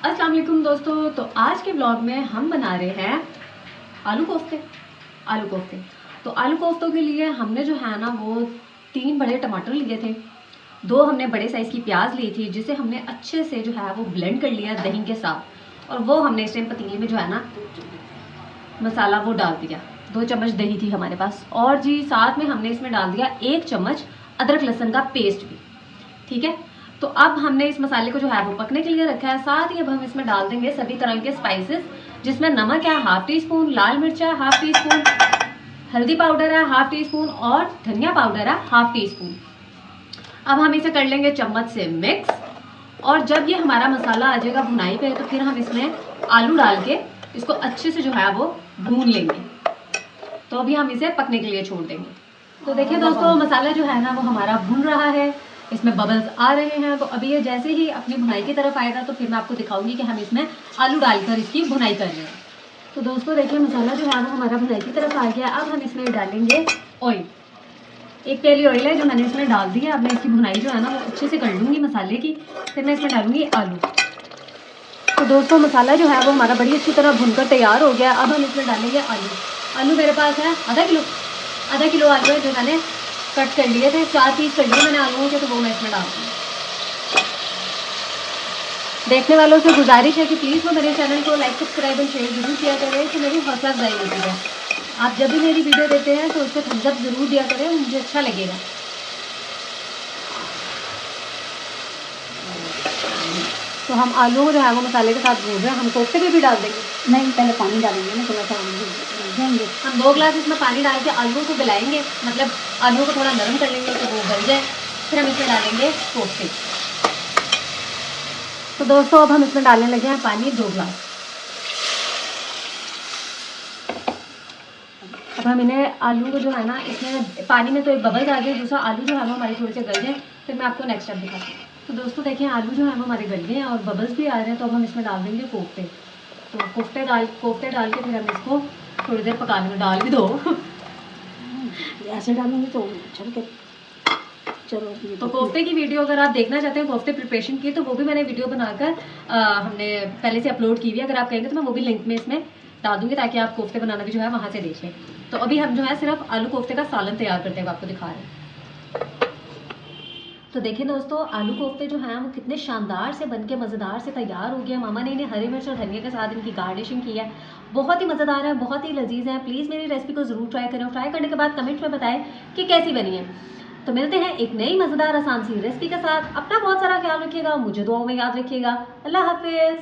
अस्सलाम वालेकुम दोस्तों। तो आज के ब्लॉग में हम बना रहे हैं आलू कोफ्ते। तो आलू कोफ्तों के लिए हमने जो है ना वो 3 बड़े टमाटर लिए थे, 2 हमने बड़े साइज़ की प्याज ली थी जिसे हमने अच्छे से जो है वो ब्लेंड कर लिया दही के साथ, और वो हमने इस टाइम पतीले में जो है ना मसाला वो डाल दिया। 2 चम्मच दही थी हमारे पास, और जी साथ में हमने इसमें डाल दिया 1 चम्मच अदरक लहसुन का पेस्ट भी। ठीक है, तो अब हमने इस मसाले को जो है वो पकने के लिए रखा है। साथ ही अब हम इसमें डाल देंगे सभी तरह के स्पाइसेस, जिसमें नमक है ½ टी स्पून, लाल मिर्च है ½ टी स्पून, हल्दी पाउडर है ½ टी स्पून और धनिया पाउडर है ½ टी स्पून। अब हम इसे कर लेंगे चम्मच से मिक्स, और जब ये हमारा मसाला आ जाएगा भुनाई पे तो फिर हम इसमें आलू डाल के इसको अच्छे से जो है वो भून लेंगे। तो अभी हम इसे पकने के लिए छोड़ देंगे। तो देखिए दोस्तों, मसाला जो है ना वो हमारा भून रहा है, इसमें बबल्स आ रहे हैं। तो अभी ये जैसे ही अपनी भुनाई की तरफ आएगा तो फिर मैं आपको दिखाऊंगी कि हम इसमें आलू डालकर इसकी भुनाई कर रहे हैं। तो दोस्तों देखिए, मसाला जो है वो हमारा भुनाई की तरफ आ गया। अब हम इसमें डालेंगे ऑयल। 1 प्याली ऑयल है जो मैंने इसमें डाल दी है। अब मैं इसकी भुनाई जो है ना वो अच्छे से कर लूँगी मसाले की, फिर मैं इसमें डालूंगी आलू। तो दोस्तों मसाला जो है वो हमारा बड़ी अच्छी तरह भुनकर तैयार हो गया। अब हम इसमें डालेंगे आलू। आलू मेरे पास है आधा किलो आलू है जो मैंने कट कर लिए थे। 4 पीस कर लिए मैंने आलूओं के, तो वो मैं इसमें डाल दूँ। देखने वालों से गुजारिश है कि प्लीज़ वो मेरे चैनल को लाइक सब्सक्राइब और शेयर जरूर किया करें, तो मेरी हौसला अफजाई होती है। आप जब भी मेरी वीडियो देते हैं तो उसको थम्स अप जरूर दिया करें, मुझे अच्छा लगेगा। तो हम आलू जो है वो मसाले के साथ भून रहे हैं। हम कोफ्ते पे भी डाल देंगे? नहीं, पहले पानी डालेंगे ना, थोड़ा सा देंगे। हम 2 गिलास इसमें पानी डाल के आलू को गलाएंगे, मतलब आलू को थोड़ा नरम कर लेंगे तो वो गल जाए। फिर हम इसमें डालेंगे कोफ्ते। तो दोस्तों अब हम इसमें डालने लगे हैं पानी 2 गिलास। अब हम इन्हें आलू को जो है ना इसमें पानी में तो एक बबल्स आ गए, दूसरा आलू जो है वो हमारे थोड़े से गल जाए, फिर मैं आपको नेक्स्ट स्टेप दिखाती हूँ। तो दोस्तों देखिए, आलू जो है वो हमारे गल गए हैं और बबल्स भी आ रहे हैं। तो अब हम इसमें डाल देंगे कोफ्ते। तो कोफ्ते डाल के फिर हम इसको थोड़ी देर पकाने में डाल भी दो। ऐसे डालेंगे तो चल के चलो। तो कोफ्ते की वीडियो अगर आप देखना चाहते हैं कोफ्ते प्रिपरेशन की, तो वो भी मैंने वीडियो बनाकर हमने पहले से अपलोड की हुई है। अगर आप कहेंगे तो मैं वो भी लिंक में इसमें डाल दूंगी, ताकि आप कोफ्ते बनाना भी जो है वहाँ से देख लें। तो अभी हम जो है सिर्फ आलू कोफ्ते का सालन तैयार करते हैं, आपको दिखा रहे हैं। तो देखिए दोस्तों, आलू कोफ्ते जो हैं वो कितने शानदार से बनके मज़ेदार से तैयार हो गया। मामा ने इन्हें हरी मिर्च और धनिया के साथ इनकी गार्निशिंग की है। बहुत ही मज़ेदार है, बहुत ही लजीज है। प्लीज़ मेरी रेसिपी को ज़रूर ट्राई करें, और ट्राई करने के बाद कमेंट में बताएं कि कैसी बनी है। तो मिलते हैं एक नई मज़ेदार आसान सी रेसिपी के साथ। अपना बहुत सारा ख्याल रखिएगा, मुझे दुआओं में याद रखिएगा। अल्लाह हाफिज़।